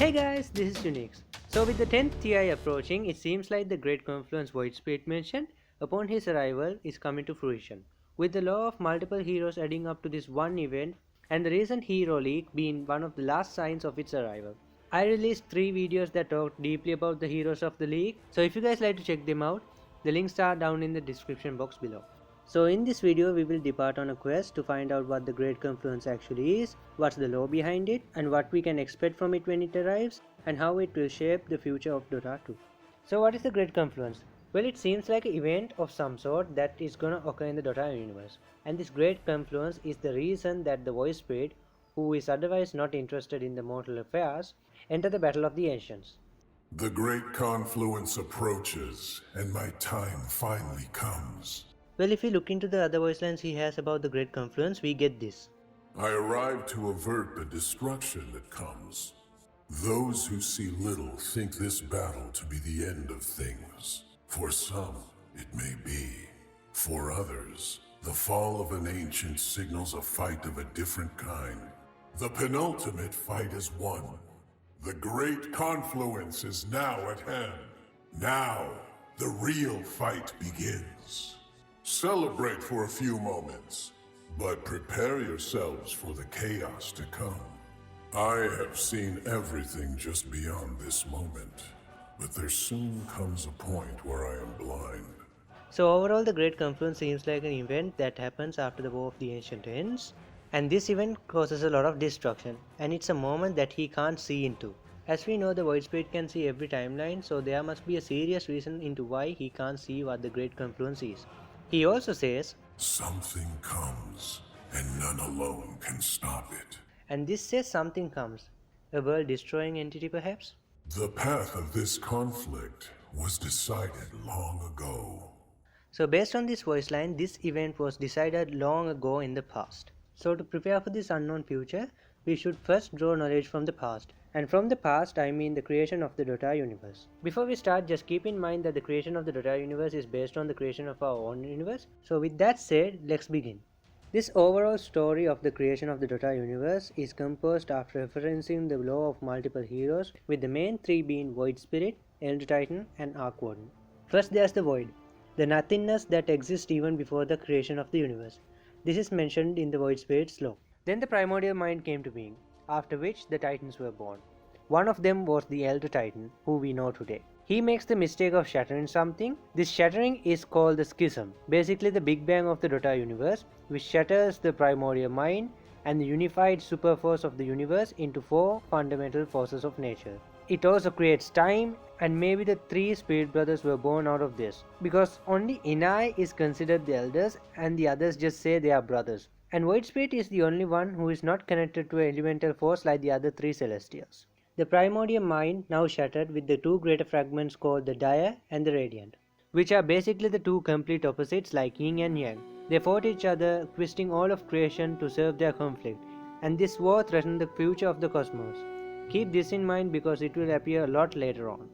Hey guys, this is Unix. So with the 10th TI approaching, it seems like the Great Confluence void spirit mentioned upon his arrival is coming to fruition, with the law of multiple heroes adding up to this one event and the recent hero leak being one of the last signs of its arrival. I released 3 videos that talked deeply about the heroes of the league, so if you guys like to check them out, the links are down in the description box below. So in this video we will depart on a quest to find out what the Great Confluence actually is, what's the lore behind it, and what we can expect from it when it arrives, and how it will shape the future of Dota 2. So what is the Great Confluence? Well, it seems like an event of some sort that is gonna occur in the Dota universe, and this Great Confluence is the reason that the Voice Spirit, who is otherwise not interested in the mortal affairs, enter the Battle of the Ancients. The Great Confluence approaches, and my time finally comes. Well, if we look into the other voice lines he has about the Great Confluence, we get this. I arrive to avert the destruction that comes. Those who see little think this battle to be the end of things. For some, it may be. For others, the fall of an ancient signals a fight of a different kind. The penultimate fight is won. The Great Confluence is now at hand. Now, the real fight begins. Celebrate for a few moments, but prepare yourselves for the chaos to come. I have seen everything just beyond this moment, but there soon comes a point where I am blind. So overall, the Great Confluence seems like an event that happens after the War of the Ancient ends, and this event causes a lot of destruction, and it's a moment that he can't see into. As we know, the Void Spirit can see every timeline, so there must be a serious reason into why he can't see what the Great Confluence is. He also says, something comes, and none alone can stop it. And this says something comes. A world-destroying entity perhaps? The path of this conflict was decided long ago. So based on this voice line, this event was decided long ago in the past. So to prepare for this unknown future, we should first draw knowledge from the past. And from the past, I mean the creation of the Dota universe. Before we start, just keep in mind that the creation of the Dota universe is based on the creation of our own universe. So with that said, let's begin. This overall story of the creation of the Dota universe is composed after referencing the law of multiple heroes, with the main 3 being Void Spirit, Elder Titan, and Arc Warden. First there's the Void, the nothingness that exists even before the creation of the universe. This is mentioned in the Void Spirit's law. Then the Primordial Mind came to being, after which the Titans were born. One of them was the Elder Titan, who we know today. He makes the mistake of shattering something. This shattering is called the Schism, basically the Big Bang of the Dota universe, which shatters the Primordial Mind and the unified super force of the universe into 4 fundamental forces of nature. It also creates time, and maybe the 3 spirit brothers were born out of this, because only Inai is considered the elders and the others just say they are brothers. And Void Spirit is the only one who is not connected to an elemental force like the other 3 Celestials. The Primordial Mind now shattered with the 2 greater fragments called the Dire and the Radiant, which are basically the 2 complete opposites like Yin and Yang. They fought each other, twisting all of creation to serve their conflict, and this war threatened the future of the cosmos. Keep this in mind because it will appear a lot later on.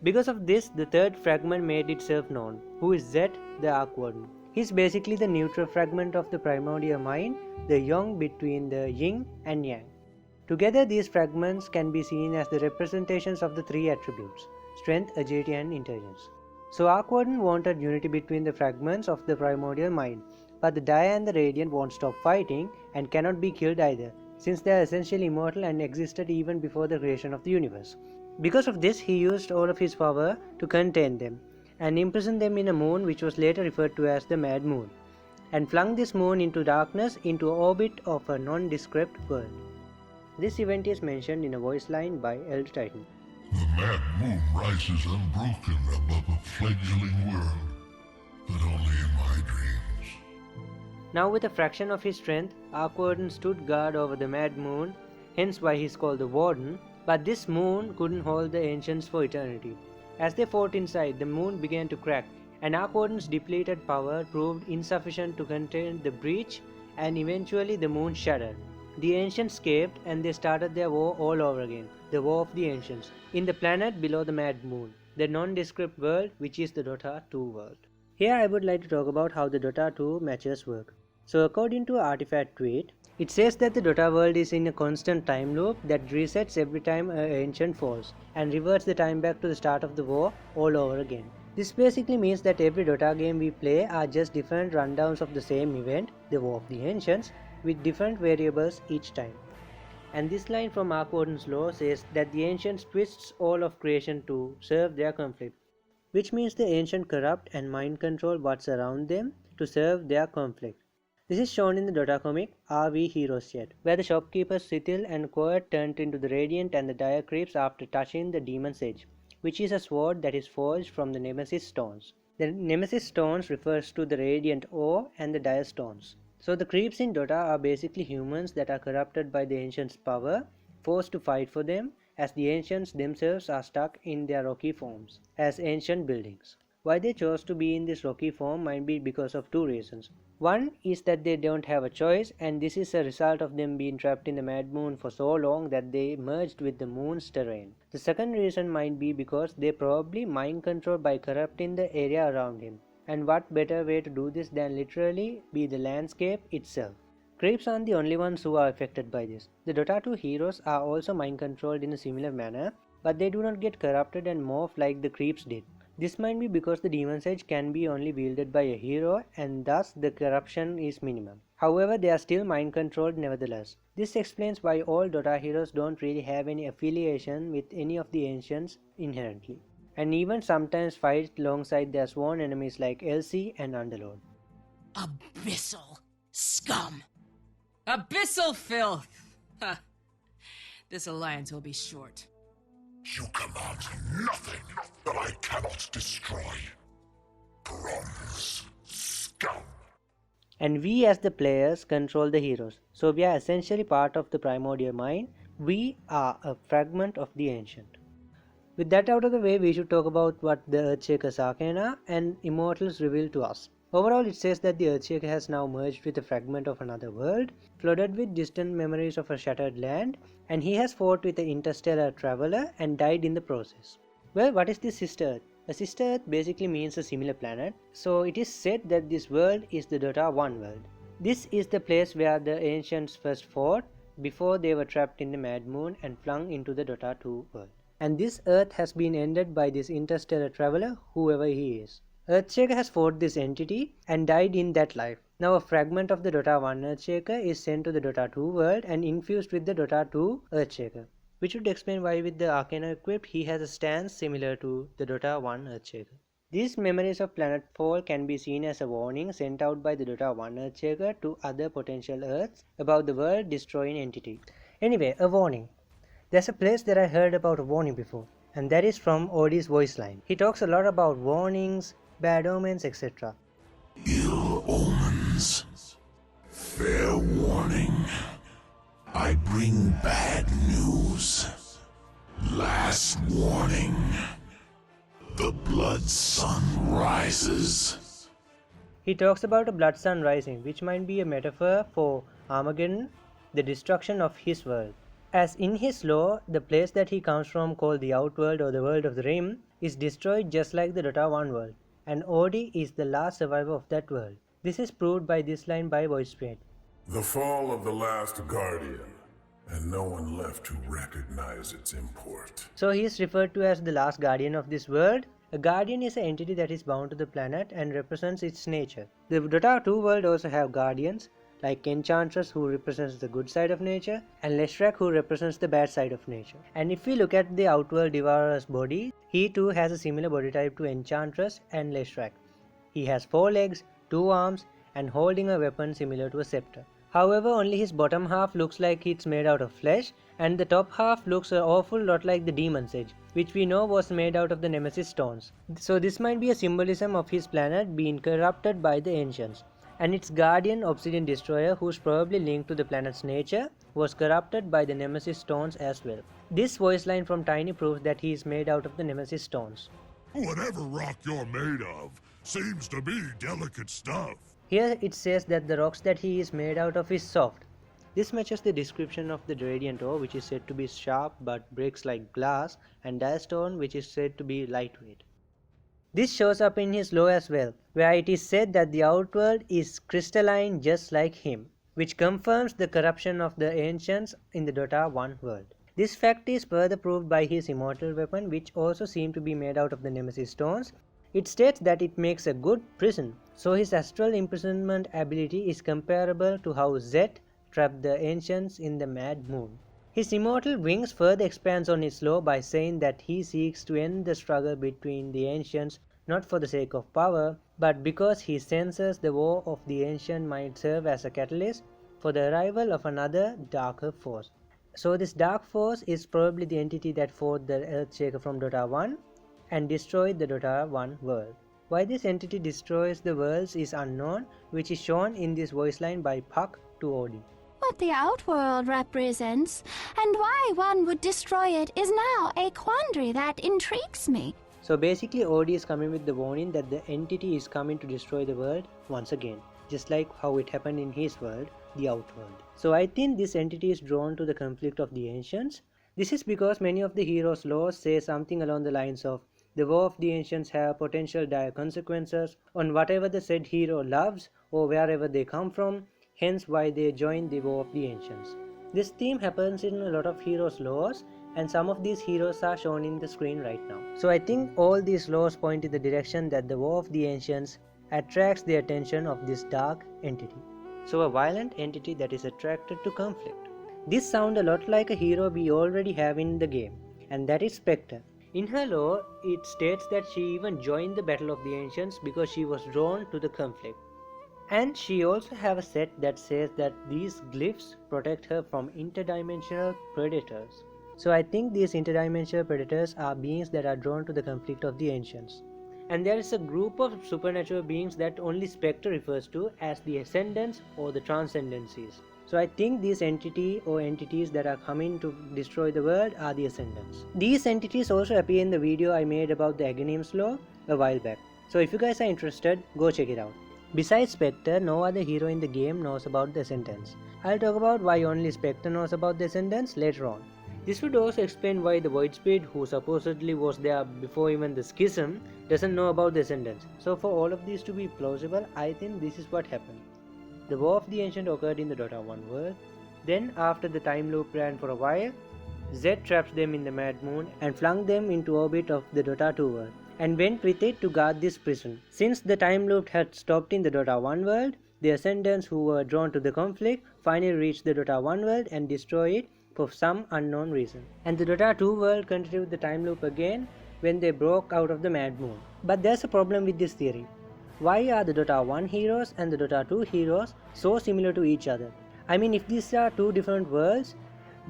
Because of this, the 3rd fragment made itself known, who is Zed, the Arc Warden. He is basically the neutral fragment of the Primordial Mind, the yang between the Yin and Yang. Together, these fragments can be seen as the representations of the 3 attributes: strength, agility, and intelligence. So Arc Warden wanted unity between the fragments of the Primordial Mind, but the Dire and the Radiant won't stop fighting and cannot be killed either, since they are essentially immortal and existed even before the creation of the universe. Because of this, he used all of his power to contain them, and imprisoned them in a moon which was later referred to as the Mad Moon, and flung this moon into darkness into orbit of a nondescript world. This event is mentioned in a voice line by Elder Titan. The Mad Moon rises unbroken above a fledgling world, but only in my dreams. Now with a fraction of his strength, Arc Warden stood guard over the Mad Moon, hence why he is called the Warden, but this moon couldn't hold the Ancients for eternity. As they fought inside, the moon began to crack, and Arc Warden's depleted power proved insufficient to contain the breach, and eventually the moon shattered. The Ancients escaped and they started their war all over again, the War of the Ancients, in the planet below the Mad Moon, the nondescript world which is the Dota 2 world. Here I would like to talk about how the Dota 2 matches work. So according to an artifact tweet, It says that the Dota world is in a constant time loop that resets every time an ancient falls, and reverts the time back to the start of the war all over again. This basically means that every Dota game we play are just different rundowns of the same event, the War of the Ancients, with different variables each time. And this line from Arkwarden's Law says that the Ancients twists all of creation to serve their conflict, which means the Ancient corrupt and mind control what's around them to serve their conflict. This is shown in the Dota comic Are We Heroes Yet?, where the shopkeepers Sithil and Quiet turned into the Radiant and the Dire creeps after touching the Demon's Edge, which is a sword that is forged from the Nemesis Stones. The Nemesis Stones refers to the Radiant Ore and the Dire Stones. So the creeps in Dota are basically humans that are corrupted by the Ancients' power, forced to fight for them, as the Ancients themselves are stuck in their rocky forms, as ancient buildings. Why they chose to be in this rocky form might be because of two reasons. One is that they don't have a choice, and this is a result of them being trapped in the Mad Moon for so long that they merged with the moon's terrain. The second reason might be because they probably mind controlled by corrupting the area around him. And what better way to do this than literally be the landscape itself? Creeps aren't the only ones who are affected by this. The Dota 2 heroes are also mind controlled in a similar manner, but they do not get corrupted and morph like the creeps did. This might be because the Demon's Edge can be only wielded by a hero and thus the corruption is minimum. However, they are still mind controlled nevertheless. This explains why all Dota heroes don't really have any affiliation with any of the ancients inherently, and even sometimes fight alongside their sworn enemies like LC and Underlord. Abyssal scum! Abyssal filth! Ha! This alliance will be short. You command nothing that I cannot destroy. Bronze scum. And we as the players control the heroes, so we are essentially part of the primordial mind. We are a fragment of the ancient. With that out of the way, we should talk about what the Earthshaker's Arcana and Immortals reveal to us. Overall, it says that the Earthshaker has now merged with a fragment of another world, flooded with distant memories of a shattered land, and he has fought with an interstellar traveler and died in the process. Well, what is this Sister Earth? A Sister Earth basically means a similar planet, so it is said that this world is the Dota 1 world. This is the place where the ancients first fought before they were trapped in the Mad Moon and flung into the Dota 2 world. And this Earth has been ended by this interstellar traveler, whoever he is. Earthshaker has fought this entity and died in that life. Now a fragment of the Dota 1 Earthshaker is sent to the Dota 2 world and infused with the Dota 2 Earthshaker, which would explain why with the Arcana equipped he has a stance similar to the Dota 1 Earthshaker. These memories of planetfall can be seen as a warning sent out by the Dota 1 Earthshaker to other potential Earths about the world destroying entity. Anyway, a warning. There's a place that I heard about a warning before, and that is from Odie's voice line. He talks a lot about warnings, bad omens, etc. Ill omens. Fair warning. I bring bad news. Last warning. The blood sun rises. He talks about a blood sun rising, which might be a metaphor for Armageddon, the destruction of his world. As in his lore, the place that he comes from, called the Outworld or the World of the Rim, is destroyed just like the Dota 1 world, and Odie is the last survivor of that world. This is proved by this line by Voiceprint. The fall of the last guardian, and no one left to recognize its import. So he is referred to as the last guardian of this world. A guardian is an entity that is bound to the planet and represents its nature. The Dota 2 world also have guardians, like Enchantress, who represents the good side of nature, and Leshrac, who represents the bad side of nature. And if we look at the Outworld Devourer's body, he too has a similar body type to Enchantress and Leshrac. He has 4 legs, 2 arms, and holding a weapon similar to a scepter. However, only his bottom half looks like it's made out of flesh, and the top half looks an awful lot like the Demon's Edge, which we know was made out of the Nemesis Stones. So this might be a symbolism of his planet being corrupted by the Ancients. And its guardian, Obsidian Destroyer, who's probably linked to the planet's nature, was corrupted by the Nemesis Stones as well. This voice line from Tiny proves that he is made out of the Nemesis Stones. Whatever rock you're made of seems to be delicate stuff. Here it says that the rocks that he is made out of is soft. This matches the description of the Radiant Ore, which is said to be sharp but breaks like glass, and Direstone, which is said to be lightweight. This shows up in his lore as well, where it is said that the Outworld is crystalline just like him. which confirms the corruption of the ancients in the Dota 1 world. This fact is further proved by his immortal weapon, which also seemed to be made out of the Nemesis stones. It states that it makes a good prison, so his astral imprisonment ability is comparable to how Zed trapped the ancients in the Mad Moon. His immortal wings further expands on his law by saying that he seeks to end the struggle between the ancients not for the sake of power, but because he senses the war of the ancient might serve as a catalyst for the arrival of another darker force. So this dark force is probably the entity that fought the Earthshaker from Dota 1 and destroyed the Dota 1 world. Why this entity destroys the worlds is unknown, which is shown in this voice line by Puck to Odie. What the Outworld represents, and why one would destroy it, is now a quandary that intrigues me. So basically Odie is coming with the warning that the entity is coming to destroy the world once again, just like how it happened in his world, the Outworld. So I think this entity is drawn to the conflict of the ancients. This is because many of the heroes' laws say something along the lines of the war of the ancients have potential dire consequences on whatever the said hero loves or wherever they come from, hence why they join the war of the ancients. This theme happens in a lot of heroes' laws, and some of these heroes are shown in the screen right now. So I think all these laws point in the direction that the war of the ancients attracts the attention of this dark entity. So a violent entity that is attracted to conflict. This sounds a lot like a hero we already have in the game, and that is Spectre. In her lore, it states that she even joined the battle of the ancients because she was drawn to the conflict. And she also have a set that says that these glyphs protect her from interdimensional predators. So I think these interdimensional predators are beings that are drawn to the conflict of the ancients. And there is a group of supernatural beings that only Spectre refers to as the Ascendants or the Transcendencies. So I think this entity or entities that are coming to destroy the world are the Ascendants. These entities also appear in the video I made about the Aghanim's Law a while back. So if you guys are interested, go check it out. Besides Spectre, no other hero in the game knows about the Ascendants. I'll talk about why only Spectre knows about the Ascendants later on. This would also explain why the Void Speed, who supposedly was there before even the schism, doesn't know about the Ascendants. So for all of these to be plausible, I think this is what happened. The War of the Ancient occurred in the Dota 1 world. Then after the time loop ran for a while, Zed trapped them in the Mad Moon and flung them into orbit of the Dota 2 world, and went with it to guard this prison. Since the time loop had stopped in the Dota 1 world, the Ascendants who were drawn to the conflict finally reached the Dota 1 world and destroyed it for some unknown reason. And the Dota 2 world continued the time loop again when they broke out of the Mad Moon. But there's a problem with this theory. Why are the Dota 1 heroes and the Dota 2 heroes so similar to each other? I mean, if these are two different worlds,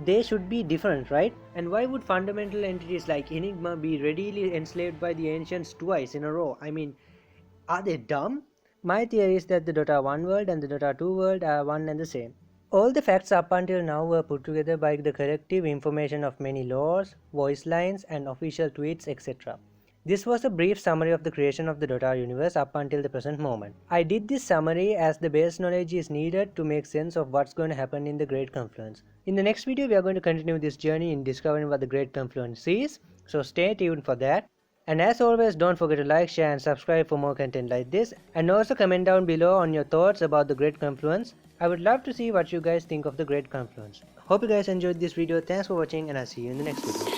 they should be different, right? And why would fundamental entities like Enigma be readily enslaved by the ancients twice in a row? I mean, are they dumb? My theory is that the Dota 1 world and the Dota 2 world are one and the same. All the facts up until now were put together by the collective information of many lores, voice lines, and official tweets, etc. This was a brief summary of the creation of the Dota universe up until the present moment. I did this summary as the base knowledge is needed to make sense of what's going to happen in the Great Confluence. In the next video, we are going to continue this journey in discovering what the Great Confluence is, so stay tuned for that. And as always, don't forget to like, share and subscribe for more content like this, and also comment down below on your thoughts about the Great Confluence. I would love to see what you guys think of the Great Confluence. Hope you guys enjoyed this video. Thanks for watching, and I'll see you in the next video.